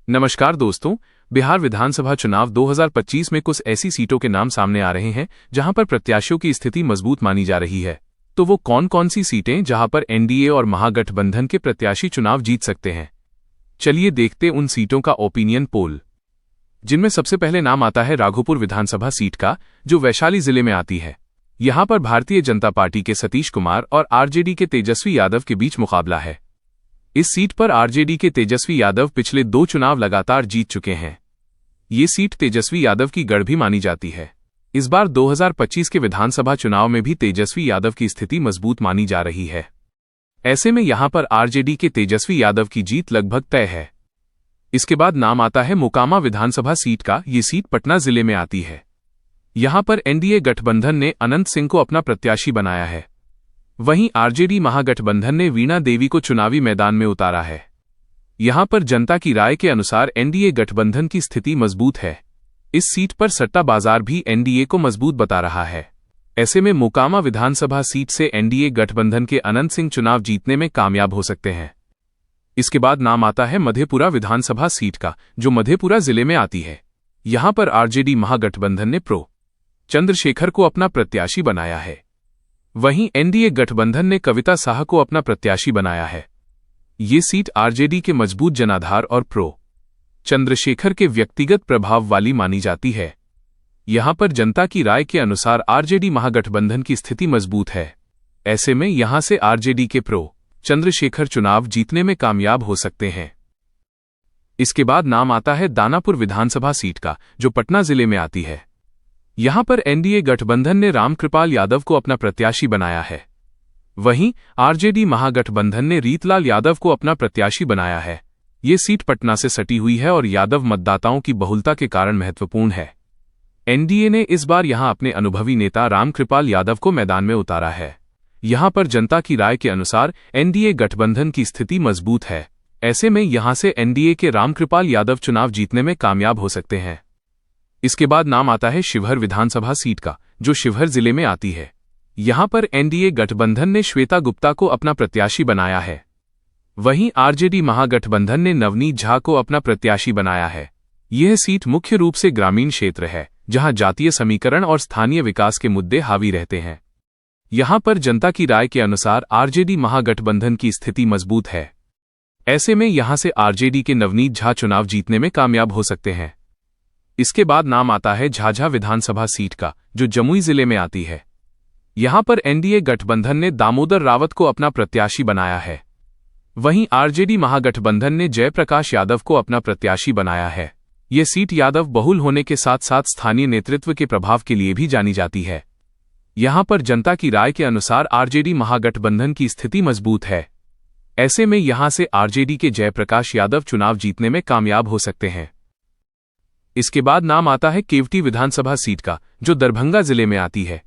नमस्कार दोस्तों। बिहार विधानसभा चुनाव 2025 में कुछ ऐसी सीटों के नाम सामने आ रहे हैं जहां पर प्रत्याशियों की स्थिति मजबूत मानी जा रही है। तो वो कौन कौन सी सीटें जहां पर एनडीए और महागठबंधन के प्रत्याशी चुनाव जीत सकते हैं, चलिए देखते उन सीटों का ओपिनियन पोल। जिनमें सबसे पहले नाम आता है राघोपुर विधानसभा सीट का, जो वैशाली जिले में आती है। यहां पर भारतीय जनता पार्टी के सतीश कुमार और आरजेडी के तेजस्वी यादव के बीच मुकाबला है। इस सीट पर आरजेडी के तेजस्वी यादव पिछले 2 चुनाव लगातार जीत चुके हैं। ये सीट तेजस्वी यादव की गढ़ भी मानी जाती है। इस बार 2025 के विधानसभा चुनाव में भी तेजस्वी यादव की स्थिति मजबूत मानी जा रही है। ऐसे में यहां पर आरजेडी के तेजस्वी यादव की जीत लगभग तय है। इसके बाद नाम आता है मोकामा विधानसभा सीट का। ये सीट पटना जिले में आती है। यहां पर एनडीए गठबंधन ने अनंत सिंह को अपना प्रत्याशी बनाया है। वहीं आरजेडी महागठबंधन ने वीणा देवी को चुनावी मैदान में उतारा है। यहां पर जनता की राय के अनुसार एनडीए गठबंधन की स्थिति मजबूत है। इस सीट पर सट्टा बाजार भी एनडीए को मजबूत बता रहा है। ऐसे में मोकामा विधानसभा सीट से एनडीए गठबंधन के अनंत सिंह चुनाव जीतने में कामयाब हो सकते हैं। इसके बाद नाम आता है मधेपुरा विधानसभा सीट का, जो मधेपुरा जिले में आती है। यहां पर आरजेडी महागठबंधन ने प्रो चंद्रशेखर को अपना प्रत्याशी बनाया है। वहीं एनडीए गठबंधन ने कविता साह को अपना प्रत्याशी बनाया है। ये सीट आरजेडी के मजबूत जनाधार और प्रो चंद्रशेखर के व्यक्तिगत प्रभाव वाली मानी जाती है। यहां पर जनता की राय के अनुसार आरजेडी महागठबंधन की स्थिति मजबूत है। ऐसे में यहां से आरजेडी के प्रो चंद्रशेखर चुनाव जीतने में कामयाब हो सकते हैं। इसके बाद नाम आता है दानापुर विधानसभा सीट का, जो पटना जिले में आती है। यहां पर एनडीए गठबंधन ने रामकृपाल यादव को अपना प्रत्याशी बनाया है। वहीं आरजेडी महागठबंधन ने रीतलाल यादव को अपना प्रत्याशी बनाया है। ये सीट पटना से सटी हुई है और यादव मतदाताओं की बहुलता के कारण महत्वपूर्ण है। एनडीए ने इस बार यहां अपने अनुभवी नेता रामकृपाल यादव को मैदान में उतारा है। यहां पर जनता की राय के अनुसार एनडीए गठबंधन की स्थिति मजबूत है। ऐसे में यहां से एनडीए के रामकृपाल यादव चुनाव जीतने में कामयाब हो सकते हैं। इसके बाद नाम आता है शिवहर विधानसभा सीट का, जो शिवहर जिले में आती है। यहां पर एनडीए गठबंधन ने श्वेता गुप्ता को अपना प्रत्याशी बनाया है। वहीं आरजेडी महागठबंधन ने नवनीत झा को अपना प्रत्याशी बनाया है। यह सीट मुख्य रूप से ग्रामीण क्षेत्र है, जहां जातीय समीकरण और स्थानीय विकास के मुद्दे हावी रहते हैं। यहां पर जनता की राय के अनुसार आरजेडी महागठबंधन की स्थिति मजबूत है। ऐसे में यहां से आरजेडी के नवनीत झा चुनाव जीतने में कामयाब हो सकते हैं। इसके बाद नाम आता है झाझा विधानसभा सीट का, जो जमुई जिले में आती है। यहां पर एनडीए गठबंधन ने दामोदर रावत को अपना प्रत्याशी बनाया है। वहीं आरजेडी महागठबंधन ने जयप्रकाश यादव को अपना प्रत्याशी बनाया है। ये सीट यादव बहुल होने के साथ साथ स्थानीय नेतृत्व के प्रभाव के लिए भी जानी जाती है। यहां पर जनता की राय के अनुसार आरजेडी महागठबंधन की स्थिति मजबूत है। ऐसे में यहां से आरजेडी के जयप्रकाश यादव चुनाव जीतने में कामयाब हो सकते हैं। इसके बाद नाम आता है केवटी विधानसभा सीट का, जो दरभंगा जिले में आती है।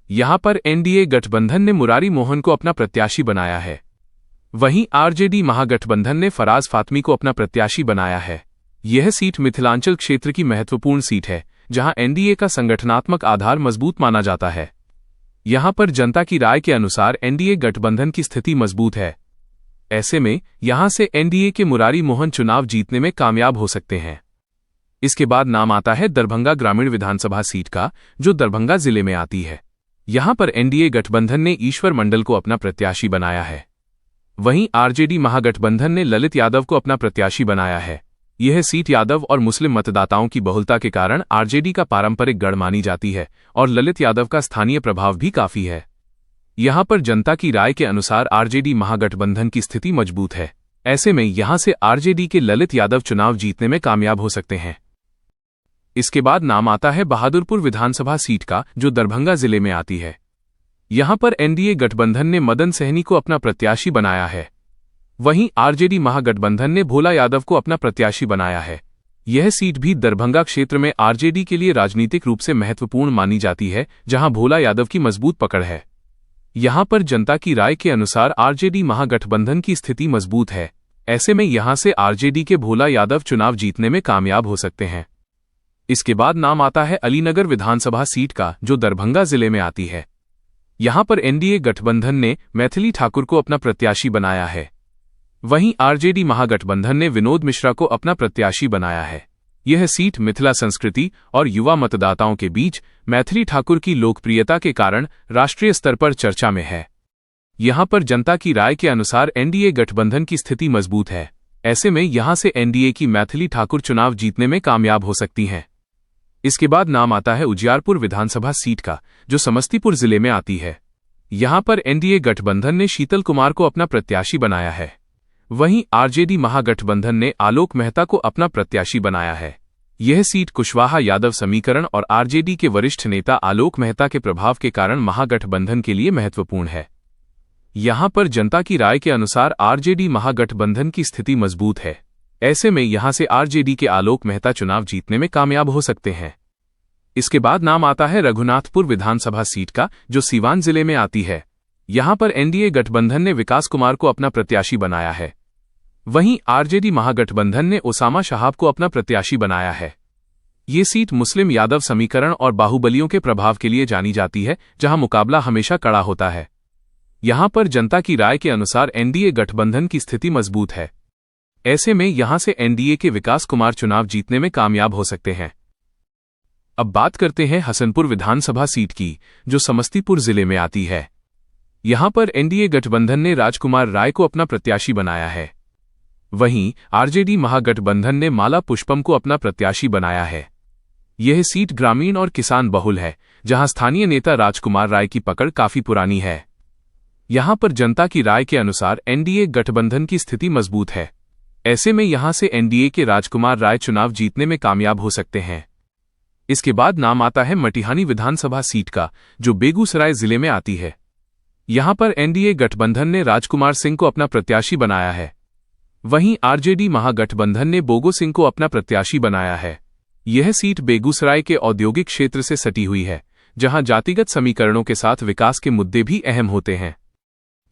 यहां पर एनडीए गठबंधन ने मुरारी मोहन को अपना प्रत्याशी बनाया है। वहीं आरजेडी महागठबंधन ने फराज फातमी को अपना प्रत्याशी बनाया है। यह सीट मिथिलांचल क्षेत्र की महत्वपूर्ण सीट है, जहां एनडीए का संगठनात्मक आधार मजबूत माना जाता है। यहां पर जनता की राय के अनुसार एनडीए गठबंधन की स्थिति मजबूत है। ऐसे में यहां से एनडीए के मुरारी मोहन चुनाव जीतने में कामयाब हो सकते हैं। इसके बाद नाम आता है दरभंगा ग्रामीण विधानसभा सीट का, जो दरभंगा जिले में आती है। यहां पर एनडीए गठबंधन ने ईश्वर मंडल को अपना प्रत्याशी बनाया है। वहीं आरजेडी महागठबंधन ने ललित यादव को अपना प्रत्याशी बनाया है। यह सीट यादव और मुस्लिम मतदाताओं की बहुलता के कारण आरजेडी का पारंपरिक गढ़ मानी जाती है और ललित यादव का स्थानीय प्रभाव भी काफी है। यहां पर जनता की राय के अनुसार आरजेडी महागठबंधन की स्थिति मजबूत है। ऐसे में यहां से आरजेडी के ललित यादव चुनाव जीतने में कामयाब हो सकते हैं। इसके बाद नाम आता है बहादुरपुर विधानसभा सीट का, जो दरभंगा जिले में आती है। यहां पर एनडीए गठबंधन ने मदन सहनी को अपना प्रत्याशी बनाया है। वहीं आरजेडी महागठबंधन ने भोला यादव को अपना प्रत्याशी बनाया है। यह सीट भी दरभंगा क्षेत्र में आरजेडी के लिए राजनीतिक रूप से महत्वपूर्ण मानी जाती है, जहां भोला यादव की मजबूत पकड़ है। यहां पर जनता की राय के अनुसार आरजेडी महागठबंधन की स्थिति मजबूत है। ऐसे में यहां से आरजेडी के भोला यादव चुनाव जीतने में कामयाब हो सकते हैं। इसके बाद नाम आता है अलीनगर विधानसभा सीट का, जो दरभंगा जिले में आती है। यहां पर एनडीए गठबंधन ने मैथिली ठाकुर को अपना प्रत्याशी बनाया है। वहीं आरजेडी महागठबंधन ने विनोद मिश्रा को अपना प्रत्याशी बनाया है। यह सीट मिथिला संस्कृति और युवा मतदाताओं के बीच मैथिली ठाकुर की लोकप्रियता के कारण राष्ट्रीय स्तर पर चर्चा में है। यहां पर जनता की राय के अनुसार एनडीए गठबंधन की स्थिति मजबूत है। ऐसे में यहां से एनडीए की मैथिली ठाकुर चुनाव जीतने में कामयाब हो सकती हैं। इसके बाद नाम आता है उजियारपुर विधानसभा सीट का, जो समस्तीपुर जिले में आती है। यहां पर एनडीए गठबंधन ने शीतल कुमार को अपना प्रत्याशी बनाया है। वहीं आरजेडी महागठबंधन ने आलोक मेहता को अपना प्रत्याशी बनाया है। यह सीट कुशवाहा यादव समीकरण और आरजेडी के वरिष्ठ नेता आलोक मेहता के प्रभाव के कारण महागठबंधन के लिए महत्वपूर्ण है। यहां पर जनता की राय के अनुसार आरजेडी महागठबंधन की स्थिति मजबूत है। ऐसे में यहां से आरजेडी के आलोक मेहता चुनाव जीतने में कामयाब हो सकते हैं। इसके बाद नाम आता है रघुनाथपुर विधानसभा सीट का, जो सीवान जिले में आती है। यहां पर एनडीए गठबंधन ने विकास कुमार को अपना प्रत्याशी बनाया है। वहीं आरजेडी महागठबंधन ने ओसामा शहाब को अपना प्रत्याशी बनाया है। ये सीट मुस्लिम यादव समीकरण और बाहुबलियों के प्रभाव के लिए जानी जाती है, जहां मुकाबला हमेशा कड़ा होता है। यहां पर जनता की राय के अनुसार एनडीए गठबंधन की स्थिति मजबूत है। ऐसे में यहां से एनडीए के विकास कुमार चुनाव जीतने में कामयाब हो सकते हैं। अब बात करते हैं हसनपुर विधानसभा सीट की, जो समस्तीपुर जिले में आती है। यहां पर एनडीए गठबंधन ने राजकुमार राय को अपना प्रत्याशी बनाया है। वहीं आरजेडी महागठबंधन ने माला पुष्पम को अपना प्रत्याशी बनाया है। यह सीट ग्रामीण और किसान बहुल है, जहां स्थानीय नेता राजकुमार राय की पकड़ काफी पुरानी है। यहां पर जनता की राय के अनुसार एनडीए गठबंधन की स्थिति मजबूत है। ऐसे में यहां से एनडीए के राजकुमार राय चुनाव जीतने में कामयाब हो सकते हैं। इसके बाद नाम आता है मटिहानी विधानसभा सीट का, जो बेगूसराय जिले में आती है। यहां पर एनडीए गठबंधन ने राजकुमार सिंह को अपना प्रत्याशी बनाया है। वहीं आरजेडी महागठबंधन ने बोगो सिंह को अपना प्रत्याशी बनाया है। यह सीट बेगूसराय के औद्योगिक क्षेत्र से सटी हुई है, जहां जातिगत समीकरणों के साथ विकास के मुद्दे भी अहम होते हैं।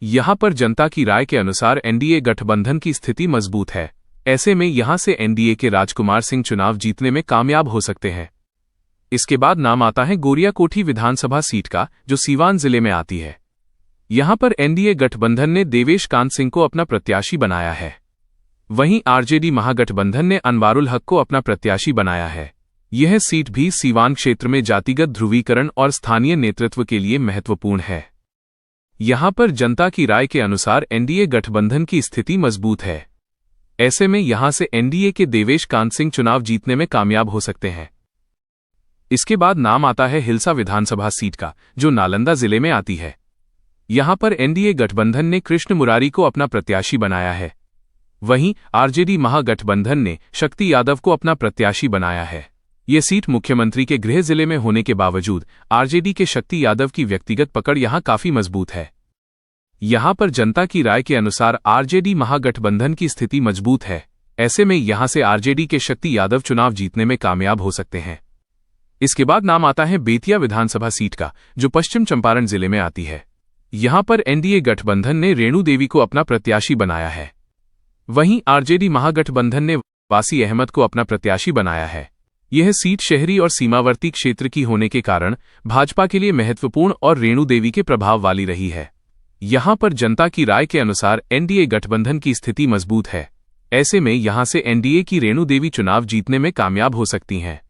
यहां पर जनता की राय के अनुसार एनडीए गठबंधन की स्थिति मजबूत है। ऐसे में यहां से एनडीए के राजकुमार सिंह चुनाव जीतने में कामयाब हो सकते हैं। इसके बाद नाम आता है गोरियाकोठी विधानसभा सीट का, जो सीवान जिले में आती है। यहां पर एनडीए गठबंधन ने देवेश कांत सिंह को अपना प्रत्याशी बनाया है। वहीं आरजेडी महागठबंधन ने अनवारुल हक को अपना प्रत्याशी बनाया है। यह सीट भी सीवान क्षेत्र में जातिगत ध्रुवीकरण और स्थानीय नेतृत्व के लिए महत्वपूर्ण है। यहां पर जनता की राय के अनुसार एनडीए गठबंधन की स्थिति मजबूत है। ऐसे में यहां से एनडीए के देवेश कांत सिंह चुनाव जीतने में कामयाब हो सकते हैं। इसके बाद नाम आता है हिलसा विधानसभा सीट का, जो नालंदा जिले में आती है। यहां पर एनडीए गठबंधन ने कृष्ण मुरारी को अपना प्रत्याशी बनाया है। वहीं आरजेडी महागठबंधन ने शक्ति यादव को अपना प्रत्याशी बनाया है। यह सीट मुख्यमंत्री के गृह जिले में होने के बावजूद आरजेडी के शक्ति यादव की व्यक्तिगत पकड़ यहां काफी मजबूत है। यहां पर जनता की राय के अनुसार आरजेडी महागठबंधन की स्थिति मजबूत है। ऐसे में यहां से आरजेडी के शक्ति यादव चुनाव जीतने में कामयाब हो सकते हैं। इसके बाद नाम आता है बेतिया विधानसभा सीट का, जो पश्चिम चंपारण जिले में आती है। यहां पर एनडीए गठबंधन ने रेणु देवी को अपना प्रत्याशी बनाया है। वहीं आरजेडी महागठबंधन ने वासी अहमद को अपना प्रत्याशी बनाया है। यह सीट शहरी और सीमावर्ती क्षेत्र की होने के कारण भाजपा के लिए महत्वपूर्ण और रेणु देवी के प्रभाव वाली रही है। यहां पर जनता की राय के अनुसार एनडीए गठबंधन की स्थिति मजबूत है। ऐसे में यहां से एनडीए की रेणु देवी चुनाव जीतने में कामयाब हो सकती हैं।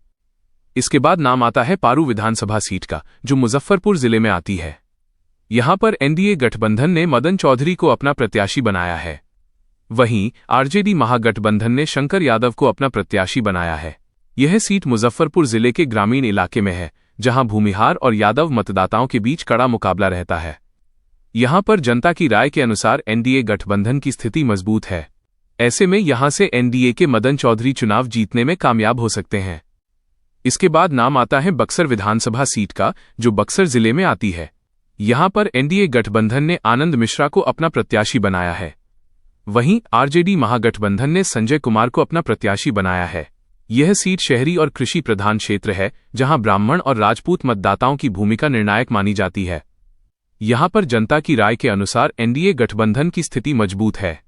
इसके बाद नाम आता है पारू विधानसभा सीट का, जो मुजफ्फरपुर जिले में आती है। यहां पर एनडीए गठबंधन ने मदन चौधरी को अपना प्रत्याशी बनाया है। वहीं आरजेडी महागठबंधन ने शंकर यादव को अपना प्रत्याशी बनाया है। यह सीट मुजफ्फरपुर जिले के ग्रामीण इलाके में है, जहां भूमिहार और यादव मतदाताओं के बीच कड़ा मुकाबला रहता है। यहां पर जनता की राय के अनुसार एनडीए गठबंधन की स्थिति मजबूत है। ऐसे में यहां से एनडीए के मदन चौधरी चुनाव जीतने में कामयाब हो सकते हैं। इसके बाद नाम आता है बक्सर विधानसभा सीट का, जो बक्सर जिले में आती है। यहां पर एनडीए गठबंधन ने आनंद मिश्रा को अपना प्रत्याशी बनाया है। वहीं आरजेडी महागठबंधन ने संजय कुमार को अपना प्रत्याशी बनाया है। यह सीट शहरी और कृषि प्रधान क्षेत्र है, जहां ब्राह्मण और राजपूत मतदाताओं की भूमिका निर्णायक मानी जाती है। यहां पर जनता की राय के अनुसार एनडीए गठबंधन की स्थिति मजबूत है।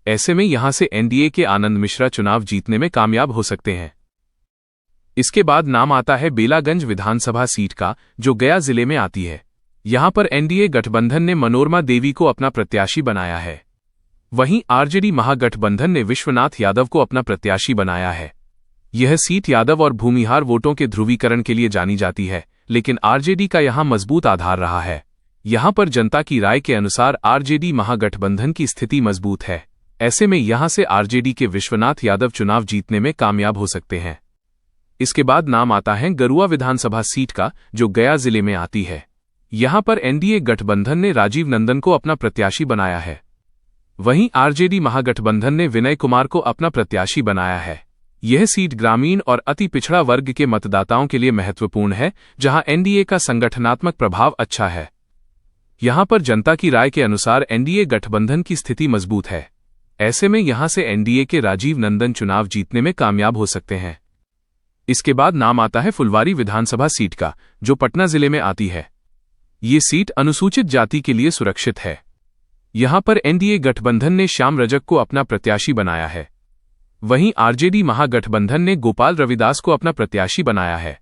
ऐसे में यहां से एनडीए के आनंद मिश्रा चुनाव जीतने में कामयाब हो सकते हैं। इसके बाद नाम आता है बेलागंज विधानसभा सीट का, जो गया जिले में आती है। यहां पर एनडीए गठबंधन ने मनोरमा देवी को अपना प्रत्याशी बनाया है। वहीं आरजेडी महागठबंधन ने विश्वनाथ यादव को अपना प्रत्याशी बनाया है। यह सीट यादव और भूमिहार वोटों के ध्रुवीकरण के लिए जानी जाती है, लेकिन आरजेडी का यहां मजबूत आधार रहा है। यहां पर जनता की राय के अनुसार आरजेडी महागठबंधन की स्थिति मजबूत है। ऐसे में यहां से आरजेडी के विश्वनाथ यादव चुनाव जीतने में कामयाब हो सकते हैं। इसके बाद नाम आता है गरुआ विधानसभा सीट का, जो गया जिले में आती है। यहां पर एनडीए गठबंधन ने राजीव नंदन को अपना प्रत्याशी बनाया है। वहीं आरजेडी महागठबंधन ने विनय कुमार को अपना प्रत्याशी बनाया है। यह सीट ग्रामीण और अति पिछड़ा वर्ग के मतदाताओं के लिए महत्वपूर्ण है, जहां एनडीए का संगठनात्मक प्रभाव अच्छा है। यहां पर जनता की राय के अनुसार एनडीए गठबंधन की स्थिति मजबूत है। ऐसे में यहां से एनडीए के राजीव नंदन चुनाव जीतने में कामयाब हो सकते हैं। इसके बाद नाम आता है फुलवारी विधानसभा सीट का, जो पटना जिले में आती है। ये सीट अनुसूचित जाति के लिए सुरक्षित है। यहां पर एनडीए गठबंधन ने श्याम रजक को अपना प्रत्याशी बनाया है। वहीं आरजेडी महागठबंधन ने गोपाल रविदास को अपना प्रत्याशी बनाया है।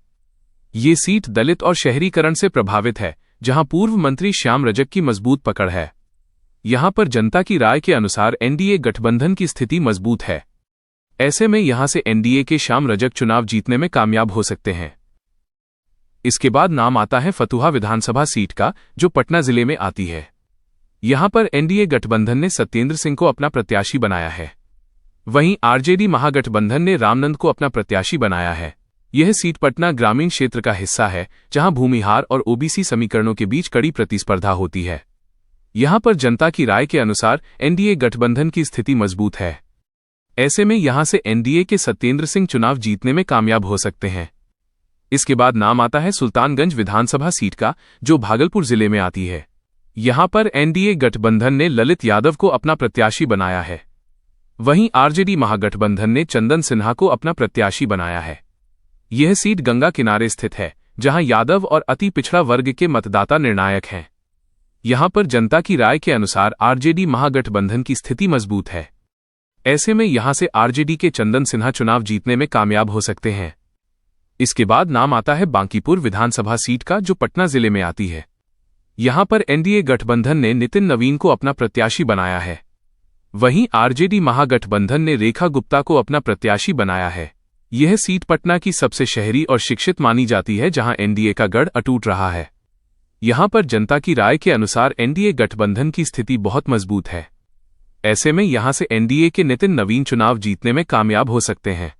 ये सीट दलित और शहरीकरण से प्रभावित है, जहां पूर्व मंत्री श्याम रजक की मजबूत पकड़ है। यहां पर जनता की राय के अनुसार एनडीए गठबंधन की स्थिति मजबूत है। ऐसे में यहां से एनडीए के श्याम रजक चुनाव जीतने में कामयाब हो सकते हैं। इसके बाद नाम आता है फतुहा विधानसभा सीट का, जो पटना जिले में आती है। यहां पर एनडीए गठबंधन ने सत्येंद्र सिंह को अपना प्रत्याशी बनाया है। वहीं आरजेडी महागठबंधन ने रामनंद को अपना प्रत्याशी बनाया है। यह सीट पटना ग्रामीण क्षेत्र का हिस्सा है, जहां भूमिहार और ओबीसी समीकरणों के बीच कड़ी प्रतिस्पर्धा होती है। यहां पर जनता की राय के अनुसार एनडीए गठबंधन की स्थिति मजबूत है। ऐसे में यहां से एनडीए के सत्येंद्र सिंह चुनाव जीतने में कामयाब हो सकते हैं। इसके बाद नाम आता है सुल्तानगंज विधानसभा सीट का, जो भागलपुर जिले में आती है। यहां पर एनडीए गठबंधन ने ललित यादव को अपना प्रत्याशी बनाया है। वहीं आरजेडी महागठबंधन ने चंदन सिन्हा को अपना प्रत्याशी बनाया है। यह सीट गंगा किनारे स्थित है, जहां यादव और अति पिछड़ा वर्ग के मतदाता निर्णायक हैं। यहां पर जनता की राय के अनुसार आरजेडी महागठबंधन की स्थिति मजबूत है। ऐसे में यहां से आरजेडी के चंदन सिन्हा चुनाव जीतने में कामयाब हो सकते हैं। इसके बाद नाम आता है बांकीपुर विधानसभा सीट का, जो पटना जिले में आती है। यहां पर एनडीए गठबंधन ने नितिन नवीन को अपना प्रत्याशी बनाया है। वहीं आरजेडी महागठबंधन ने रेखा गुप्ता को अपना प्रत्याशी बनाया है। यह सीट पटना की सबसे शहरी और शिक्षित मानी जाती है, जहां एनडीए का गढ़ अटूट रहा है। यहां पर जनता की राय के अनुसार एनडीए गठबंधन की स्थिति बहुत मजबूत है। ऐसे में यहां से एनडीए के नितिन नवीन चुनाव जीतने में कामयाब हो सकते हैं।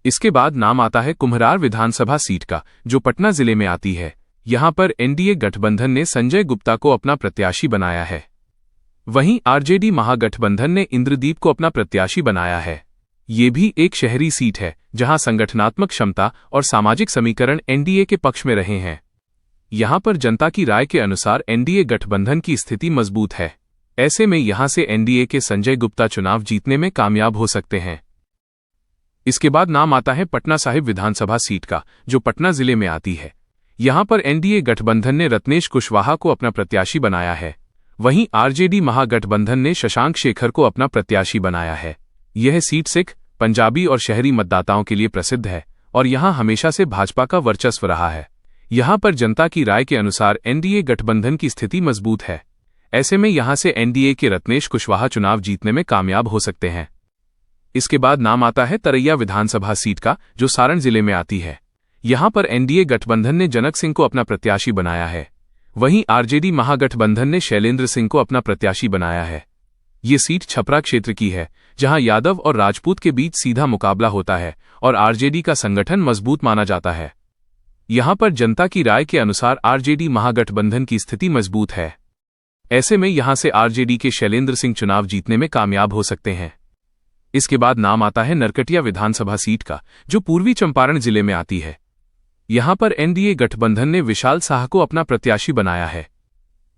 इसके बाद नाम आता है कुम्हरार विधानसभा सीट का, जो पटना जिले में आती है। यहां पर एनडीए गठबंधन ने संजय गुप्ता को अपना प्रत्याशी बनाया है। वहीं आरजेडी महागठबंधन ने इंद्रदीप को अपना प्रत्याशी बनाया है। ये भी एक शहरी सीट है, जहां संगठनात्मक क्षमता और सामाजिक समीकरण एनडीए के पक्ष में रहे हैं। यहां पर जनता की राय के अनुसार एनडीए गठबंधन की स्थिति मजबूत है। ऐसे में यहां से एनडीए के संजय गुप्ता चुनाव जीतने में कामयाब हो सकते हैं। इसके बाद नाम आता है पटना साहिब विधानसभा सीट का, जो पटना जिले में आती है। यहां पर एनडीए गठबंधन ने रत्नेश कुशवाहा को अपना प्रत्याशी बनाया है। वहीं आरजेडी महागठबंधन ने शशांक शेखर को अपना प्रत्याशी बनाया है। यह सीट सिख, पंजाबी और शहरी मतदाताओं के लिए प्रसिद्ध है और यहां हमेशा से भाजपा का वर्चस्व रहा है। यहां पर जनता की राय के अनुसार एनडीए गठबंधन की स्थिति मजबूत है। ऐसे में यहां से एनडीए के रत्नेश कुशवाहा चुनाव जीतने में कामयाब हो सकते हैं। इसके बाद नाम आता है तरैया विधानसभा सीट का, जो सारण जिले में आती है। यहां पर एनडीए गठबंधन ने जनक सिंह को अपना प्रत्याशी बनाया है। वहीं आरजेडी महागठबंधन ने शैलेंद्र सिंह को अपना प्रत्याशी बनाया है। ये सीट छपरा क्षेत्र की है, जहां यादव और राजपूत के बीच सीधा मुकाबला होता है और आरजेडी का संगठन मजबूत माना जाता है। यहां पर जनता की राय के अनुसार आरजेडी महागठबंधन की स्थिति मजबूत है। ऐसे में यहां से आरजेडी के शैलेंद्र सिंह चुनाव जीतने में कामयाब हो सकते हैं। इसके बाद नाम आता है नरकटिया विधानसभा सीट का, जो पूर्वी चंपारण जिले में आती है। यहां पर एनडीए गठबंधन ने विशाल साह को अपना प्रत्याशी बनाया है।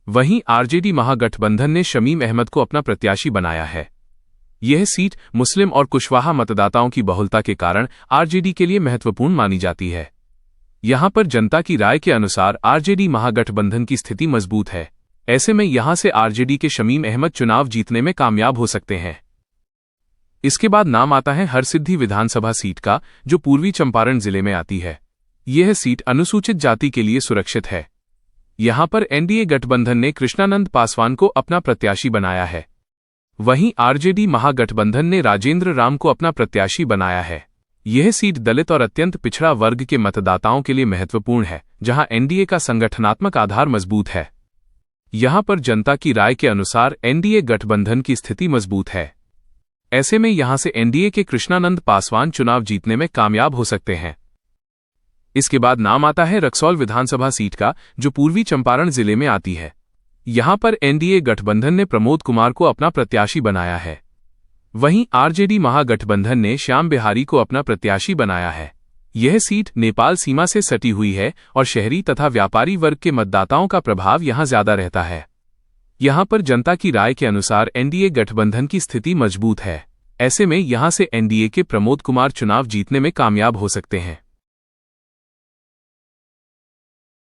वहीं आरजेडी महागठबंधन ने शमीम अहमद को अपना प्रत्याशी बनाया है। यह सीट मुस्लिम और कुशवाहा मतदाताओं की बहुलता के कारण आरजेडी के लिए महत्वपूर्ण मानी जाती है। यहां पर जनता की राय के अनुसार आरजेडी महागठबंधन की स्थिति मजबूत है। ऐसे में यहां से आरजेडी के शमीम अहमद चुनाव जीतने में कामयाब हो सकते हैं। इसके बाद नाम आता है हरसिद्धि विधानसभा सीट का, जो पूर्वी चंपारण जिले में आती है। यह सीट अनुसूचित जाति के लिए सुरक्षित है। यहां पर एनडीए गठबंधन ने कृष्णानंद पासवान को अपना प्रत्याशी बनाया है। वहीं आरजेडी महागठबंधन ने राजेंद्र राम को अपना प्रत्याशी बनाया है। यह सीट दलित और अत्यंत पिछड़ा वर्ग के मतदाताओं के लिए महत्वपूर्ण है, जहां एनडीए का संगठनात्मक आधार मजबूत है। यहां पर जनता की राय के अनुसार एनडीए गठबंधन की स्थिति मजबूत है। ऐसे में यहां से एनडीए के कृष्णानंद पासवान चुनाव जीतने में कामयाब हो सकते हैं। इसके बाद नाम आता है रक्सौल विधानसभा सीट का, जो पूर्वी चंपारण जिले में आती है। यहां पर एनडीए गठबंधन ने प्रमोद कुमार को अपना प्रत्याशी बनाया है। वहीं आरजेडी महागठबंधन ने श्याम बिहारी को अपना प्रत्याशी बनाया है। यह सीट नेपाल सीमा से सटी हुई है और शहरी तथा व्यापारी वर्ग के मतदाताओं का प्रभाव यहां ज्यादा रहता है। यहां पर जनता की राय के अनुसार एनडीए गठबंधन की स्थिति मजबूत है। ऐसे में यहां से एनडीए के प्रमोद कुमार चुनाव जीतने में कामयाब हो सकते हैं।